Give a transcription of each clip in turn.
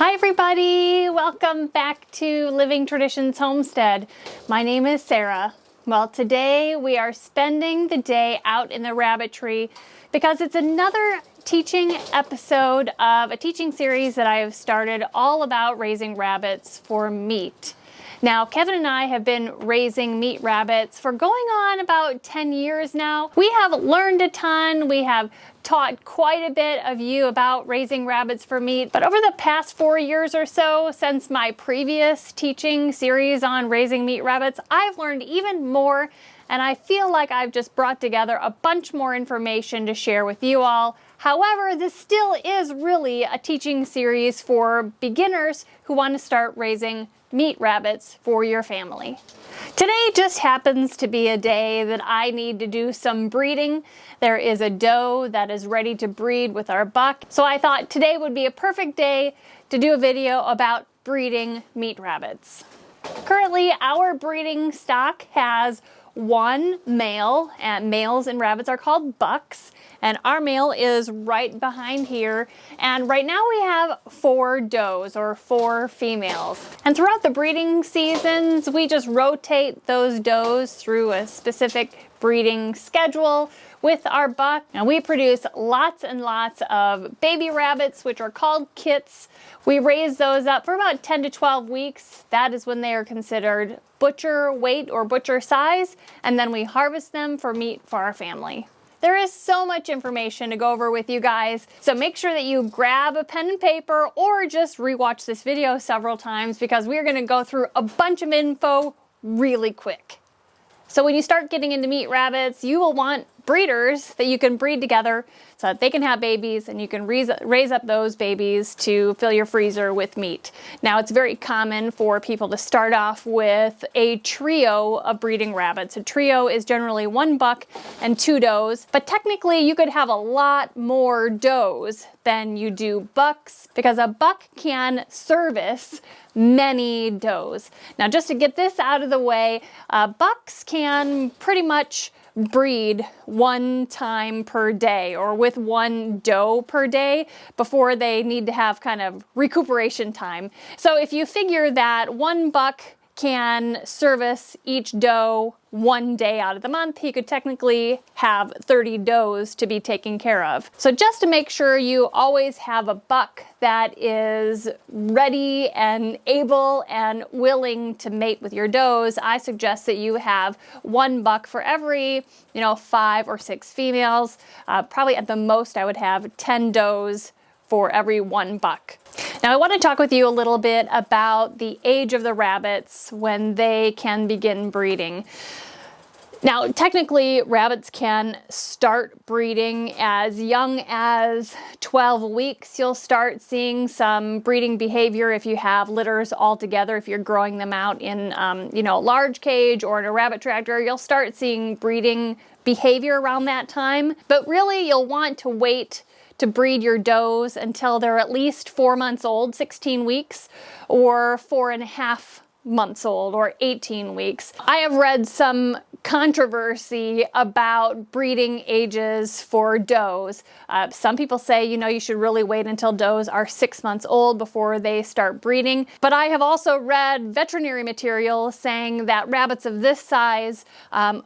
Hi everybody, welcome back to Living Traditions Homestead. My name is Sarah. Well, today we are spending the day out in the rabbitry because it's another teaching episode of a teaching series that I have started all about raising rabbits for meat. Now, Kevin and I have been raising meat rabbits for going on about 10 years now. We have learned a ton. We have taught quite a bit of you about raising rabbits for meat. But over the past 4 years or so, since my previous teaching series on raising meat rabbits, I've learned even more, and I feel like I've just brought together a bunch more information to share with you all. However, this still is really a teaching series for beginners who want to start raising meat rabbits for your family. Today just happens to be a day that I need to do some breeding. There is a doe that is ready to breed with our buck, so I thought today would be a perfect day to do a video about breeding meat rabbits. Currently, our breeding stock has one male, and males in rabbits are called bucks, and our male is right behind here. And right now we have 4 does or 4 females. And throughout the breeding seasons, we just rotate those does through a specific breeding schedule with our buck. And we produce lots and lots of baby rabbits, which are called kits. We raise those up for about 10 to 12 weeks. That is when they are considered butcher weight or butcher size, and then we harvest them for meat for our family. There is so much information to go over with you guys, so make sure that you grab a pen and paper or just rewatch this video several times because we're going to go through a bunch of info really quick. So when you start getting into meat rabbits, you will want breeders that you can breed together so that they can have babies and you can raise up those babies to fill your freezer with meat. Now, it's very common for people to start off with a trio of breeding rabbits. A trio is generally 1 buck and 2 does, but technically you could have a lot more does than you do bucks because a buck can service many does. Now, just to get this out of the way, bucks can pretty much breed 1 time per day or with 1 doe per day before they need to have kind of recuperation time. So if you figure that 1 buck can service each doe 1 day out of the month, you could technically have 30 does to be taken care of. So just to make sure you always have a buck that is ready and able and willing to mate with your does, I suggest that you have 1 buck for every, 5 or 6 females. Probably at the most I would have 10 does for every 1 buck. Now I want to talk with you a little bit about the age of the rabbits when they can begin breeding. Now, technically, rabbits can start breeding as young as 12 weeks. You'll start seeing some breeding behavior if you have litters all together. If you're growing them out in, a large cage or in a rabbit tractor, you'll start seeing breeding behavior around that time. But really, you'll want to wait to breed your does until they're at least 4 months old, 16 weeks, or 4.5 months old, or 18 weeks. I have read some controversy about breeding ages for does. Some people say, you should really wait until does are 6 months old before they start breeding. But I have also read veterinary material saying that rabbits of this size,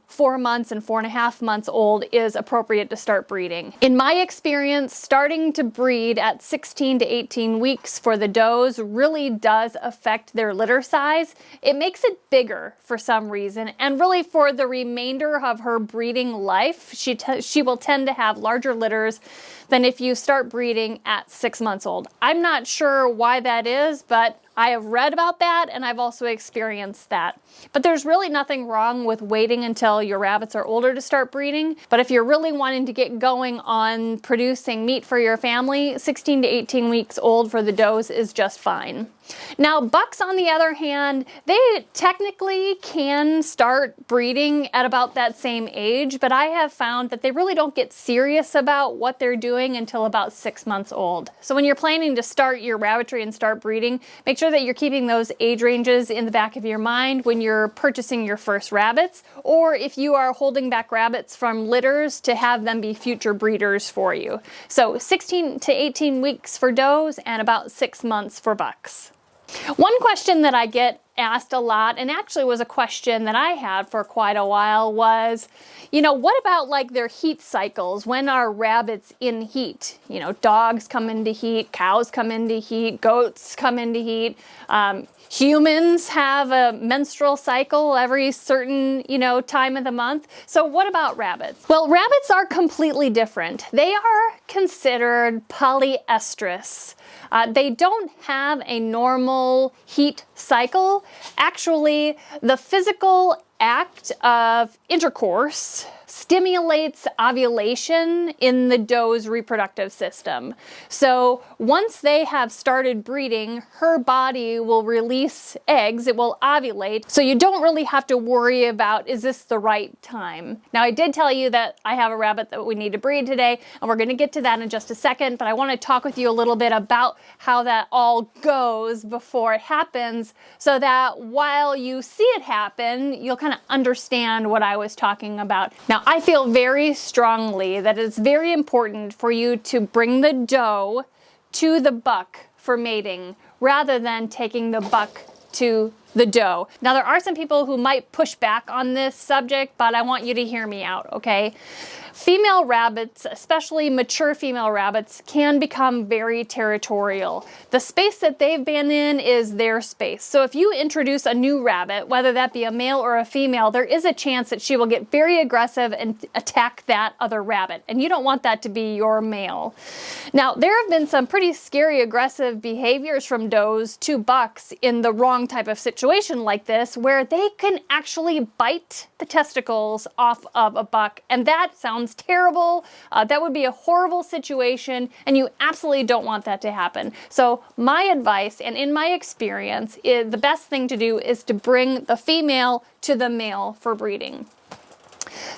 4 months and 4.5 months old, is appropriate to start breeding. In my experience, starting to breed at 16 to 18 weeks for the does really does affect their litter size. It makes it bigger for some reason, and really for the remainder of her breeding life, she will tend to have larger litters than if you start breeding at 6 months old. I'm not sure why that is, but I have read about that and I've also experienced that. But there's really nothing wrong with waiting until your rabbits are older to start breeding. But if you're really wanting to get going on producing meat for your family, 16 to 18 weeks old for the does is just fine. Now, bucks, on the other hand, they technically can start breeding at about that same age, but I have found that they really don't get serious about what they're doing until about 6 months old. So when you're planning to start your rabbitry and start breeding, make sure sure that you're keeping those age ranges in the back of your mind when you're purchasing your first rabbits, or if you are holding back rabbits from litters to have them be future breeders for you. So 16 to 18 weeks for does and about 6 months for bucks. One question that I get asked a lot, and actually was a question that I had for quite a while, was, you know, what about like their heat cycles? When are rabbits in heat? You know, dogs come into heat, cows come into heat, goats come into heat. Humans have a menstrual cycle every certain, you know, time of the month. So what about rabbits? Well, rabbits are completely different. They are considered polyestrous. They don't have a normal heat cycle. Actually, the physical act of intercourse stimulates ovulation in the doe's reproductive system. So once they have started breeding, her body will release eggs, it will ovulate. So you don't really have to worry about, is this the right time? Now, I did tell you that I have a rabbit that we need to breed today, and we're going to get to that in just a second, but I want to talk with you a little bit about how that all goes before it happens, so that while you see it happen, you'll kind of understand what I was talking about. Now, I feel very strongly that it's very important for you to bring the doe to the buck for mating rather than taking the buck to the doe. Now, there are some people who might push back on this subject, but I want you to hear me out, okay? Female rabbits, especially mature female rabbits, can become very territorial. The space that they've been in is their space. So if you introduce a new rabbit, whether that be a male or a female, there is a chance that she will get very aggressive and attack that other rabbit. And you don't want that to be your male. Now, there have been some pretty scary aggressive behaviors from does to bucks in the wrong type of situation like this, where they can actually bite the testicles off of a buck. And that sounds terrible. That would be a horrible situation, and you absolutely don't want that to happen. So my advice, and in my experience, is the best thing to do is to bring the female to the male for breeding.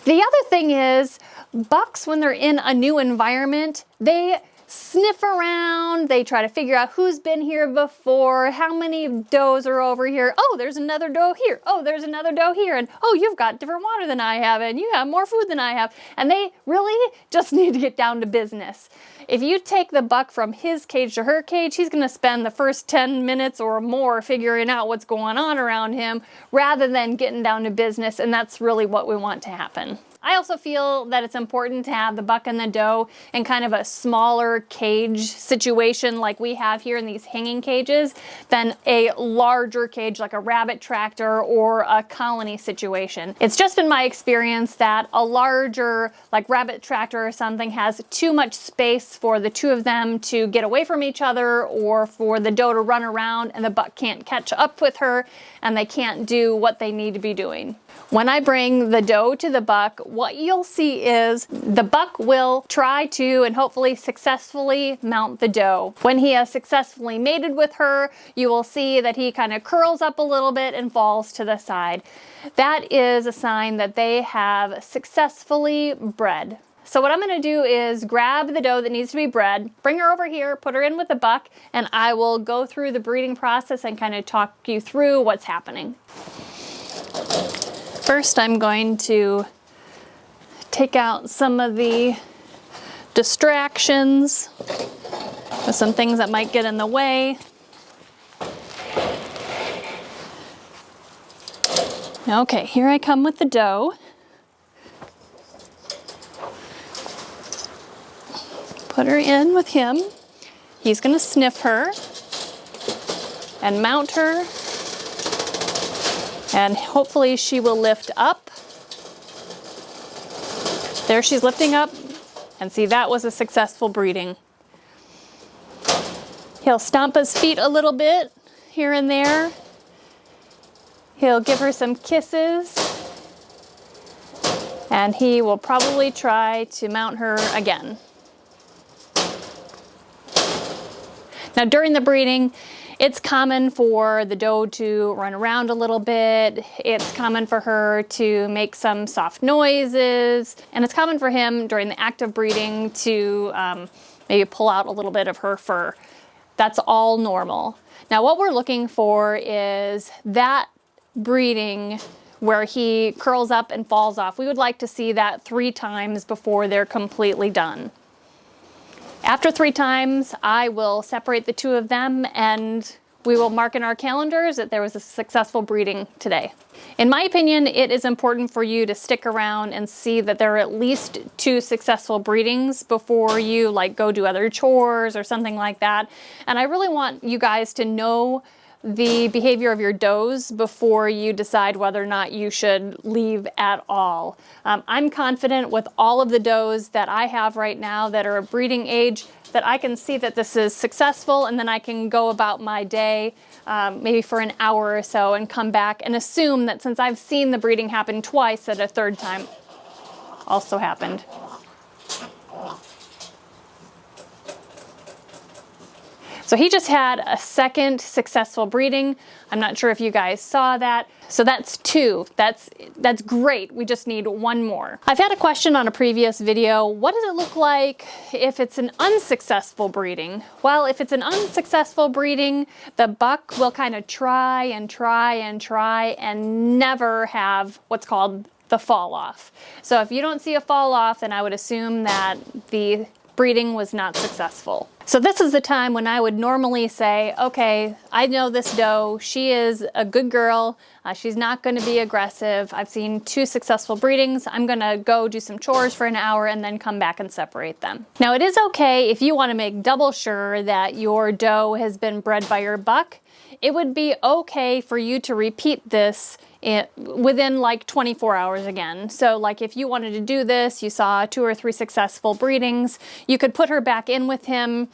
The other thing is, bucks, when they're in a new environment, they sniff around, they try to figure out who's been here before, how many does are over here. Oh, there's another doe here. Oh, there's another doe here. And oh, you've got different water than I have, and you have more food than I have. And they really just need to get down to business. If you take the buck from his cage to her cage, he's going to spend the first 10 minutes or more figuring out what's going on around him rather than getting down to business, and that's really what we want to happen. I also feel that it's important to have the buck and the doe in kind of a smaller cage situation like we have here in these hanging cages than a larger cage like a rabbit tractor or a colony situation. It's just been my experience that a larger like rabbit tractor or something has too much space for the two of them to get away from each other, or for the doe to run around and the buck can't catch up with her and they can't do what they need to be doing. When I bring the doe to the buck, what you'll see is the buck will try to and hopefully successfully mount the doe. When he has successfully mated with her, you will see that he kind of curls up a little bit and falls to the side. That is a sign that they have successfully bred. So what I'm going to do is grab the doe that needs to be bred, bring her over here, put her in with the buck, and I will go through the breeding process and kind of talk you through what's happening. First, I'm going to take out some of the distractions, with some things that might get in the way. Okay, here I come with the doe. Put her in with him. He's going to sniff her and mount her. And hopefully she will lift up. There she's lifting up. And see, that was a successful breeding. He'll stomp his feet a little bit here and there. He'll give her some kisses. And he will probably try to mount her again. Now, during the breeding, it's common for the doe to run around a little bit. It's common for her to make some soft noises. And it's common for him during the act of breeding to maybe pull out a little bit of her fur. That's all normal. Now what we're looking for is that breeding where he curls up and falls off. We would like to see that 3 times before they're completely done. After 3 times, I will separate the 2 of them and we will mark in our calendars that there was a successful breeding today. In my opinion, it is important for you to stick around and see that there are at least 2 successful breedings before you like go do other chores or something like that. And I really want you guys to know the behavior of your does before you decide whether or not you should leave at all. I'm confident with all of the does that I have right now that are of breeding age that I can see that this is successful, and then I can go about my day maybe for an hour or so and come back and assume that since I've seen the breeding happen twice, that a 3rd time also happened. So he just had a 2nd successful breeding. I'm not sure if you guys saw that. So that's 2. That's great. We just need 1 more. I've had a question on a previous video. What does it look like if it's an unsuccessful breeding? Well, if it's an unsuccessful breeding, the buck will kind of try and try and try and never have what's called the fall off. So if you don't see a fall off, then I would assume that the breeding was not successful. So this is the time when I would normally say, okay, I know this doe, she is a good girl, she's not going to be aggressive, I've seen 2 successful breedings, I'm going to go do some chores for an hour and then come back and separate them. Now it is okay if you want to make double sure that your doe has been bred by your buck. It would be okay for you to repeat this within like 24 hours again. So like if you wanted to do this, you saw 2 or 3 successful breedings, you could put her back in with him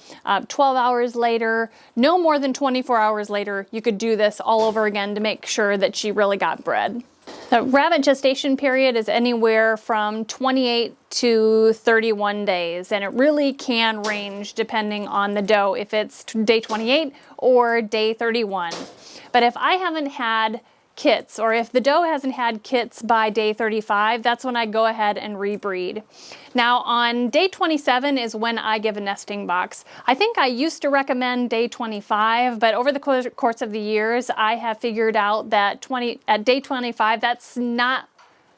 12 hours later, no more than 24 hours later, you could do this all over again to make sure that she really got bred. The rabbit gestation period is anywhere from 28 to 31 days, and it really can range depending on the doe if it's day 28 or day 31. But if I haven't had kits, or if the doe hasn't had kits by day 35, that's when I go ahead and rebreed. Now on day 27 is when I give a nesting box. I think I used to recommend day 25, but over the course of the years, I have figured out that at day 25, that's not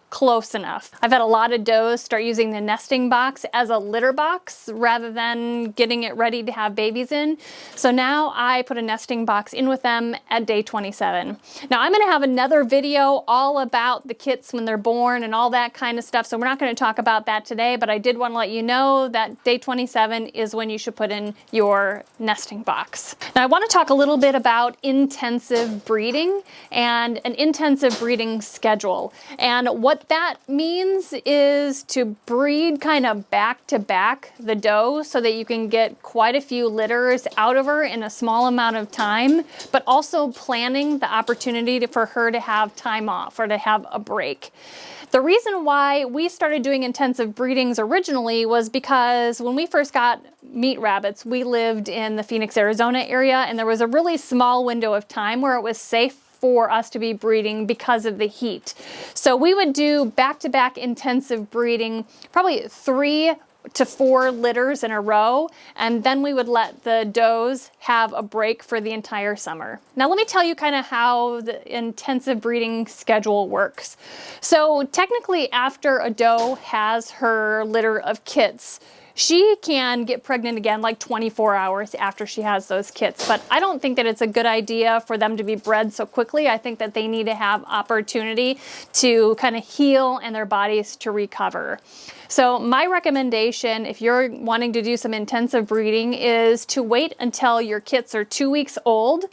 close enough. I've had a lot of does start using the nesting box as a litter box rather than getting it ready to have babies in. So now I put a nesting box in with them at day 27. Now I'm going to have another video all about the kits when they're born and all that kind of stuff. So we're not going to talk about that today, but I did want to let you know that day 27 is when you should put in your nesting box. Now I want to talk a little bit about intensive breeding and an intensive breeding schedule. And what that means is to breed kind of back to back the doe so that you can get quite a few litters out of her in a small amount of time, but also planning the opportunity for her to have time off or to have a break. The reason why we started doing intensive breedings originally was because when we first got meat rabbits, we lived in the Phoenix, Arizona area, and there was a really small window of time where it was safe for us to be breeding because of the heat. So we would do back-to-back intensive breeding, probably 3 to 4 litters in a row, and then we would let the does have a break for the entire summer. Now let me tell you kind of how the intensive breeding schedule works. So technically after a doe has her litter of kits, she can get pregnant again like 24 hours after she has those kits, but I don't think that it's a good idea for them to be bred so quickly. I think that they need to have opportunity to kind of heal and their bodies to recover. So my recommendation, if you're wanting to do some intensive breeding, is to wait until your kits are 2 weeks old,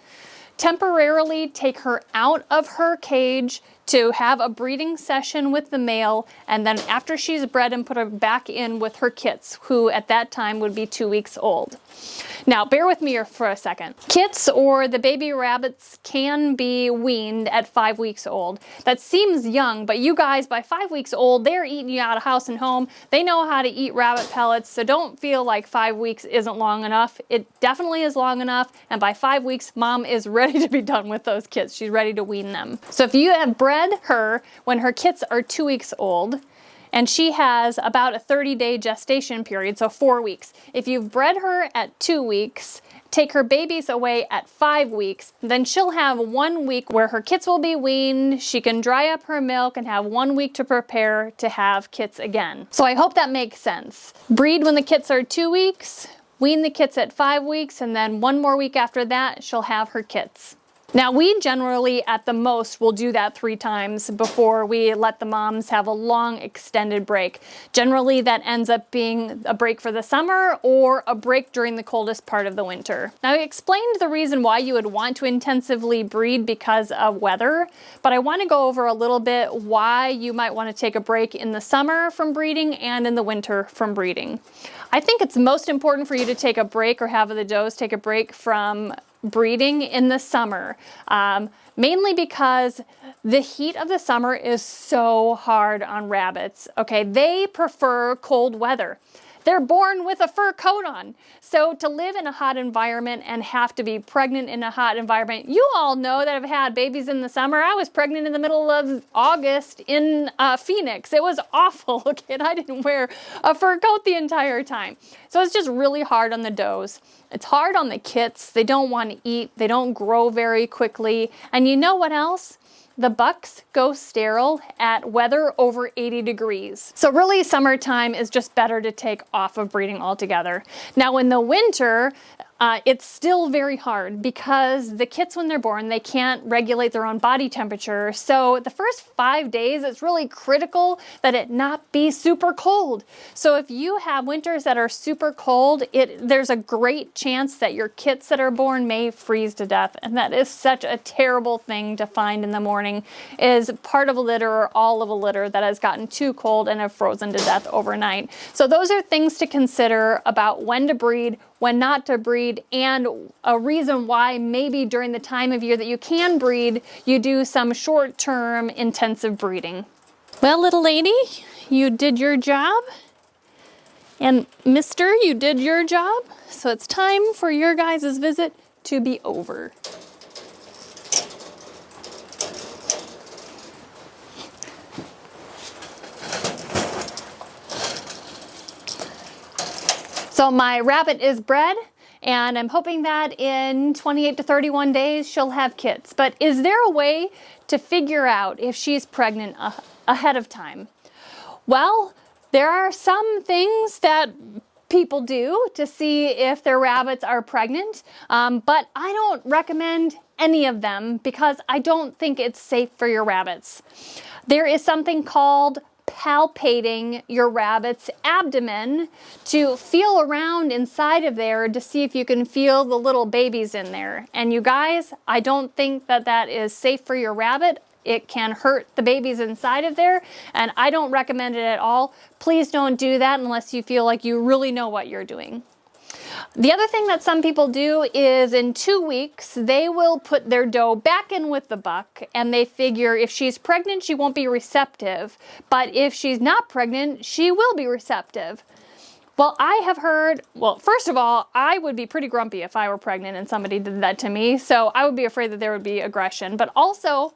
temporarily take her out of her cage to have a breeding session with the male, and then after she's bred and put her back in with her kits, who at that time would be 2 weeks old. Now, bear with me here for a second. Kits or the baby rabbits can be weaned at 5 weeks old. That seems young, but you guys, by 5 weeks old, they're eating you out of house and home. They know how to eat rabbit pellets, so don't feel like 5 weeks isn't long enough. It definitely is long enough, and by 5 weeks, mom is ready to be done with those kits. She's ready to wean them. So if you have bred her when her kits are 2 weeks old, and she has about a 30-day gestation period, so 4 weeks. If you've bred her at 2 weeks, take her babies away at 5 weeks. Then she'll have 1 week where her kits will be weaned. She can dry up her milk and have 1 week to prepare to have kits again. So I hope that makes sense. Breed when the kits are 2 weeks, wean the kits at 5 weeks, and then 1 more week after that, she'll have her kits. Now, we generally, at the most, will do that 3 times before we let the moms have a long extended break. Generally, that ends up being a break for the summer or a break during the coldest part of the winter. Now, I explained the reason why you would want to intensively breed because of weather, but I want to go over a little bit why you might want to take a break in the summer from breeding and in the winter from breeding. I think it's most important for you to take a break or have the does take a break from breeding in the summer, mainly because the heat of the summer is so hard on rabbits. Okay, they prefer cold weather. They're born with a fur coat on. So to live in a hot environment and have to be pregnant in a hot environment, you all know that I've had babies in the summer. I was pregnant in the middle of August in Phoenix. It was awful, okay, and I didn't wear a fur coat the entire time. So it's just really hard on the does. It's hard on the kits. They don't want to eat. They don't grow very quickly. And you know what else? The bucks go sterile at weather over 80 degrees. So really summertime is just better to take off of breeding altogether. Now in the winter, it's still very hard because the kits when they're born, they can't regulate their own body temperature. So the first 5 days, it's really critical that it not be super cold. So if you have winters that are super cold, there's a great chance that your kits that are born may freeze to death. And that is such a terrible thing to find in the morning, is part of a litter or all of a litter that has gotten too cold and have frozen to death overnight. So those are things to consider about when to breed, when not to breed, and a reason why maybe during the time of year that you can breed, you do some short-term intensive breeding. Well, little lady, you did your job. And mister, you did your job. So it's time for your guys' visit to be over. So my rabbit is bred, and I'm hoping that in 28 to 31 days she'll have kits. But is there a way to figure out if she's pregnant ahead of time? Well, there are some things that people do to see if their rabbits are pregnant, but I don't recommend any of them because I don't think it's safe for your rabbits. There is something called palpating your rabbit's abdomen to feel around inside of there to see if you can feel the little babies in there. And you guys, I don't think that that is safe for your rabbit. It can hurt the babies inside of there, and I don't recommend it at all. Please don't do that unless you feel like you really know what you're doing. The other thing that some people do is in 2 weeks, they will put their doe back in with the buck, and they figure if she's pregnant, she won't be receptive. But if she's not pregnant, she will be receptive. Well, I have heard, well, first of all, I would be pretty grumpy if I were pregnant and somebody did that to me. So I would be afraid that there would be aggression. But also,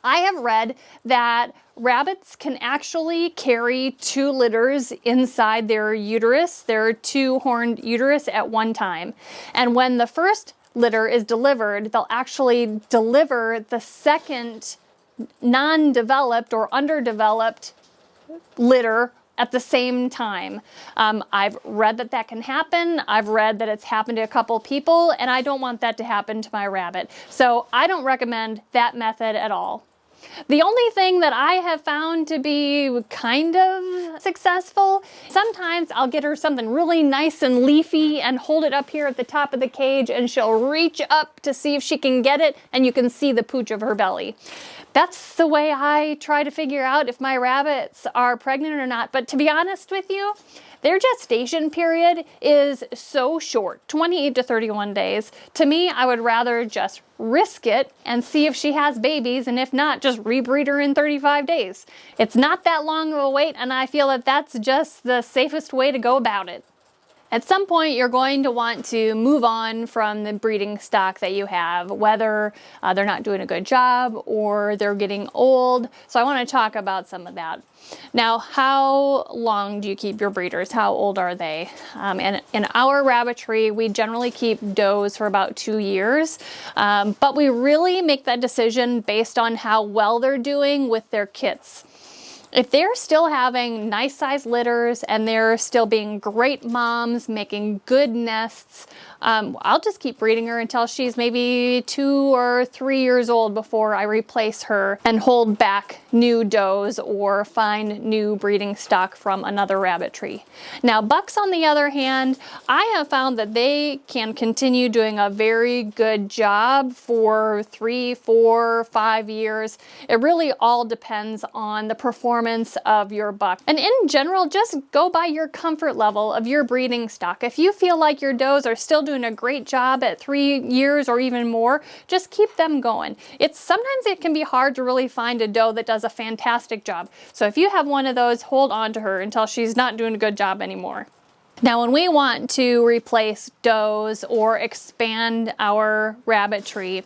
I have read that rabbits can actually carry 2 litters inside their uterus, their 2-horned uterus at one time. And when the first litter is delivered, they'll actually deliver the second non-developed or underdeveloped litter at the same time. I've read that that can happen. I've read that it's happened to a couple people, and I don't want that to happen to my rabbit. So I don't recommend that method at all. The only thing that I have found to be kind of successful, sometimes I'll get her something really nice and leafy and hold it up here at the top of the cage, and she'll reach up to see if she can get it, and you can see the pooch of her belly. That's the way I try to figure out if my rabbits are pregnant or not. But to be honest with you, their gestation period is so short, 28 to 31 days. To me, I would rather just risk it and see if she has babies, and if not, just rebreed her in 35 days. It's not that long of a wait, and I feel that that's just the safest way to go about it. At some point, you're going to want to move on from the breeding stock that you have, whether they're not doing a good job or they're getting old. So I want to talk about some of that. Now, how long do you keep your breeders? How old are they? And in our rabbitry, we generally keep does for about 2 years, but we really make that decision based on how well they're doing with their kits. If they're still having nice sized litters and they're still being great moms, making good nests, I'll just keep breeding her until she's maybe 2 or 3 years old before I replace her and hold back new does or find new breeding stock from another rabbitry. Now, bucks, on the other hand, I have found that they can continue doing a very good job for 3, 4, 5 years. It really all depends on the performance of your buck. And in general, just go by your comfort level of your breeding stock. If you feel like your does are still doing a great job at 3 years or even more, just keep them going. Sometimes it can be hard to really find a doe that does a fantastic job. So if you have one of those, hold on to her until she's not doing a good job anymore. Now, when we want to replace does or expand our rabbitry,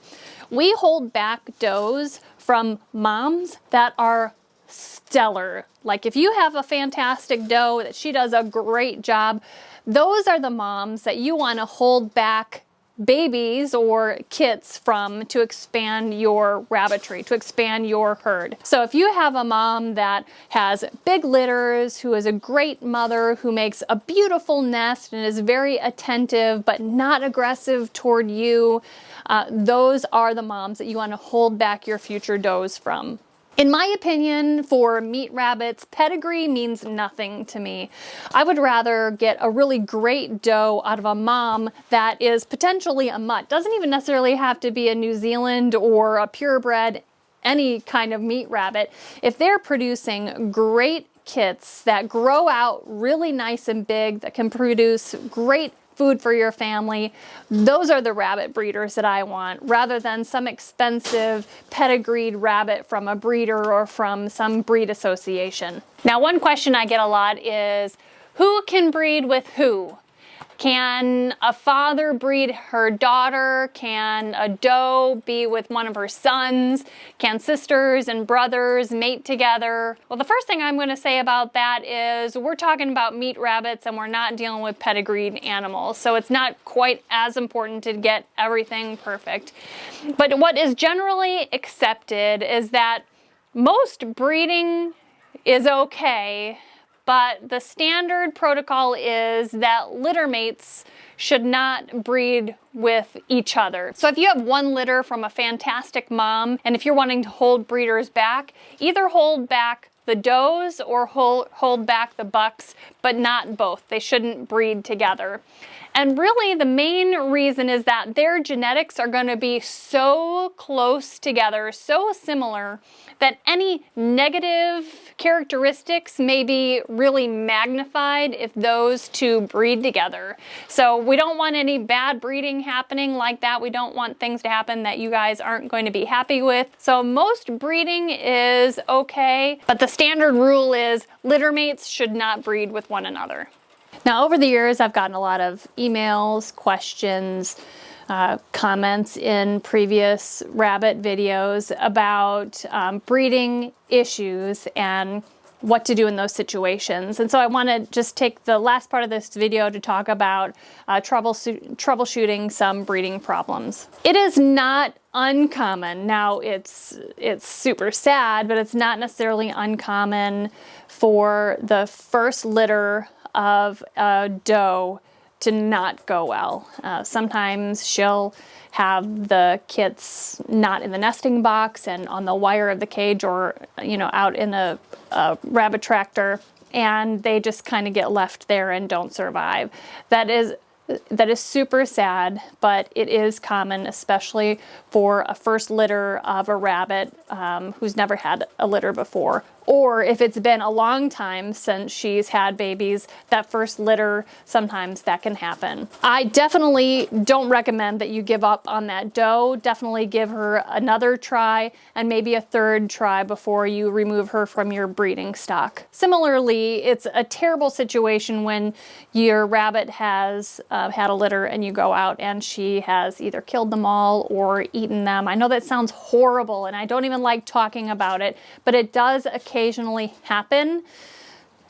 we hold back does from moms that are stellar. Like if you have a fantastic doe that she does a great job, those are the moms that you want to hold back babies or kits from to expand your rabbitry, to expand your herd. So if you have a mom that has big litters, who is a great mother, who makes a beautiful nest and is very attentive but not aggressive toward you, those are the moms that you want to hold back your future does from. In my opinion, for meat rabbits, pedigree means nothing to me. I would rather get a really great doe out of a mom that is potentially a mutt. Doesn't even necessarily have to be a New Zealand or a purebred, any kind of meat rabbit. If they're producing great kits that grow out really nice and big, that can produce great food for your family, those are the rabbit breeders that I want, rather than some expensive pedigreed rabbit from a breeder or from some breed association. Now, one question I get a lot is, who can breed with who? Can a father breed her daughter? Can a doe be with one of her sons? Can sisters and brothers mate together? Well, the first thing I'm going to say about that is we're talking about meat rabbits and we're not dealing with pedigreed animals. So it's not quite as important to get everything perfect. But what is generally accepted is that most breeding is okay, but the standard protocol is that litter mates should not breed with each other. So if you have one litter from a fantastic mom, and if you're wanting to hold breeders back, either hold back the does or hold back the bucks, but not both. They shouldn't breed together. And really the main reason is that their genetics are going to be so close together, so similar, that any negative characteristics may be really magnified if those two breed together. So we don't want any bad breeding happening like that. We don't want things to happen that you guys aren't going to be happy with. So most breeding is okay, but the standard rule is litter mates should not breed with one another. Now, over the years, I've gotten a lot of emails, questions, comments in previous rabbit videos about breeding issues and what to do in those situations. And so I want to just take the last part of this video to talk about troubleshooting some breeding problems. It is not uncommon. Now, it's super sad, but it's not necessarily uncommon for the first litter of a doe to not go well. Sometimes she'll have the kits not in the nesting box and on the wire of the cage, or out in a rabbit tractor, and they just kind of get left there and don't survive. That is super sad, but it is common, especially for a first litter of a rabbit who's never had a litter before, or if it's been a long time since she's had babies, that first litter, sometimes that can happen. I definitely don't recommend that you give up on that doe. Definitely give her another try and maybe a third try before you remove her from your breeding stock. Similarly, it's a terrible situation when your rabbit has had a litter and you go out and she has either killed them all or eaten them. I know that sounds horrible and I don't even like talking about it, but it does occasionally happen.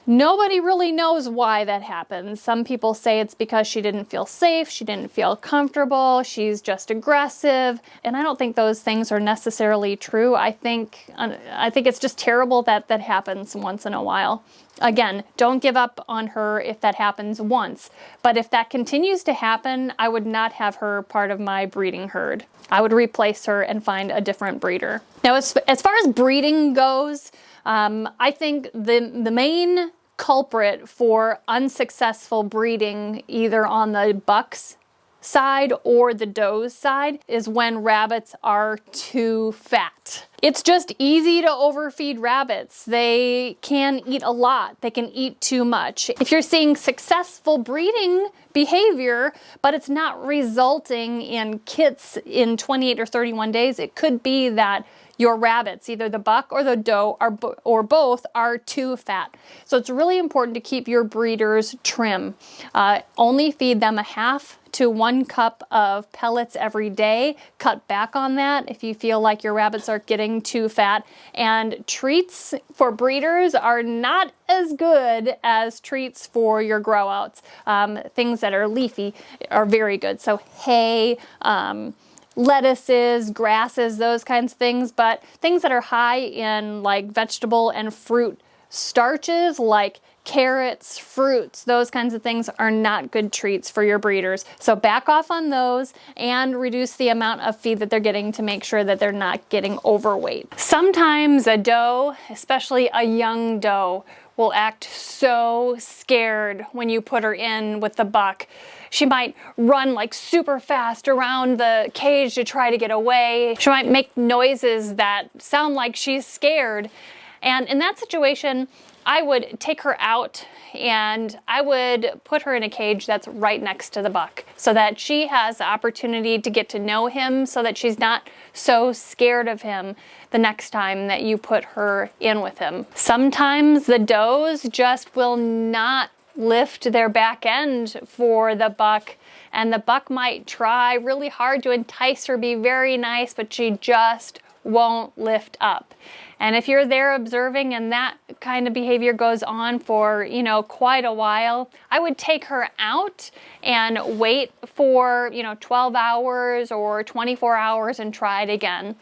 Nobody really knows why that happens. Some people say it's because she didn't feel safe, she didn't feel comfortable, she's just aggressive, and I don't think those things are necessarily true. I think it's just terrible that that happens once in a while. Again, don't give up on her if that happens once, but if that continues to happen, I would not have her part of my breeding herd. I would replace her and find a different breeder. Now, as far as breeding goes, I think the main culprit for unsuccessful breeding, either on the buck's side or the doe's side, is when rabbits are too fat. It's just easy to overfeed rabbits. They can eat a lot. They can eat too much. If you're seeing successful breeding behavior, but it's not resulting in kits in 28 or 31 days, it could be that your rabbits, either the buck or the doe, or both, are too fat. So it's really important to keep your breeders trim. Only feed them a half to 1 cup of pellets every day. Cut back on that if you feel like your rabbits are getting too fat. And treats for breeders are not as good as treats for your grow outs. Things that are leafy are very good. So hay, lettuces, grasses, those kinds of things, but things that are high in like vegetable and fruit starches like carrots, fruits, those kinds of things are not good treats for your breeders. So back off on those and reduce the amount of feed that they're getting to make sure that they're not getting overweight. Sometimes a doe, especially a young doe, will act so scared when you put her in with the buck. She might run like super fast around the cage to try to get away. She might make noises that sound like she's scared. And in that situation, I would take her out and I would put her in a cage that's right next to the buck so that she has the opportunity to get to know him, so that she's not so scared of him the next time that you put her in with him. Sometimes the does just will not lift their back end for the buck, and the buck might try really hard to entice her, be very nice, but she just won't lift up. And if you're there observing and that kind of behavior goes on for, quite a while, I would take her out and wait for, 12 hours or 24 hours and try it again.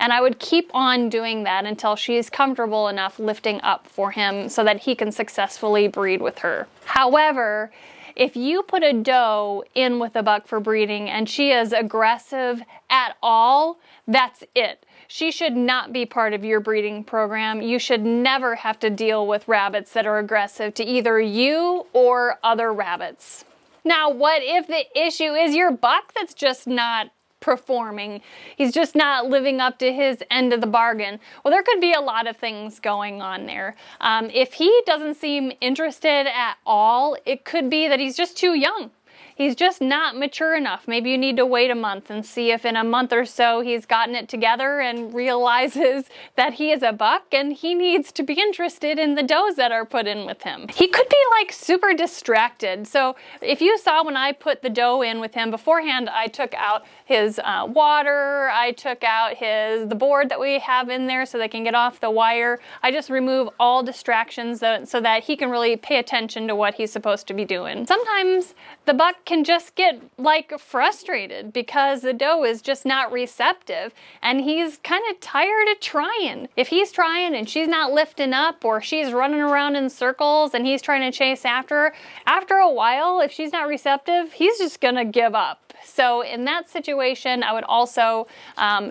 And I would keep on doing that until she's comfortable enough lifting up for him so that he can successfully breed with her. However, if you put a doe in with a buck for breeding and she is aggressive at all, that's it. She should not be part of your breeding program. You should never have to deal with rabbits that are aggressive to either you or other rabbits. Now, what if the issue is your buck that's just not performing? He's just not living up to his end of the bargain. Well, there could be a lot of things going on there. If he doesn't seem interested at all, it could be that he's just too young. He's just not mature enough. Maybe you need to wait a month and see if in a month or so he's gotten it together and realizes that he is a buck and he needs to be interested in the does that are put in with him. He could be like super distracted. So if you saw when I put the doe in with him beforehand, I took out his water, I took out the board that we have in there so they can get off the wire. I just remove all distractions so that he can really pay attention to what he's supposed to be doing. Sometimes the buck can just get like frustrated because the doe is just not receptive and he's kind of tired of trying. If he's trying and she's not lifting up, or she's running around in circles and he's trying to chase after her, after a while, if she's not receptive, he's just gonna give up. So in that situation, I would also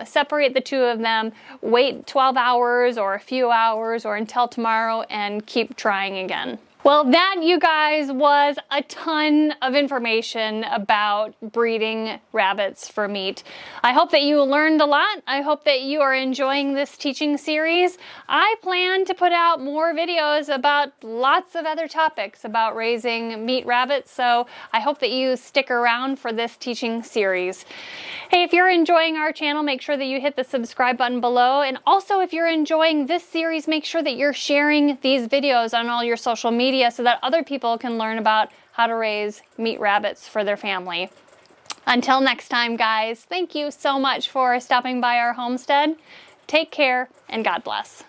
separate the two of them, wait 12 hours or a few hours or until tomorrow and keep trying again. Well, that, you guys, was a ton of information about breeding rabbits for meat. I hope that you learned a lot. I hope that you are enjoying this teaching series. I plan to put out more videos about lots of other topics about raising meat rabbits, so I hope that you stick around for this teaching series. Hey, if you're enjoying our channel, make sure that you hit the subscribe button below. And also, if you're enjoying this series, make sure that you're sharing these videos on all your social media so that other people can learn about how to raise meat rabbits for their family. Until next time, guys, thank you so much for stopping by our homestead. Take care and God bless.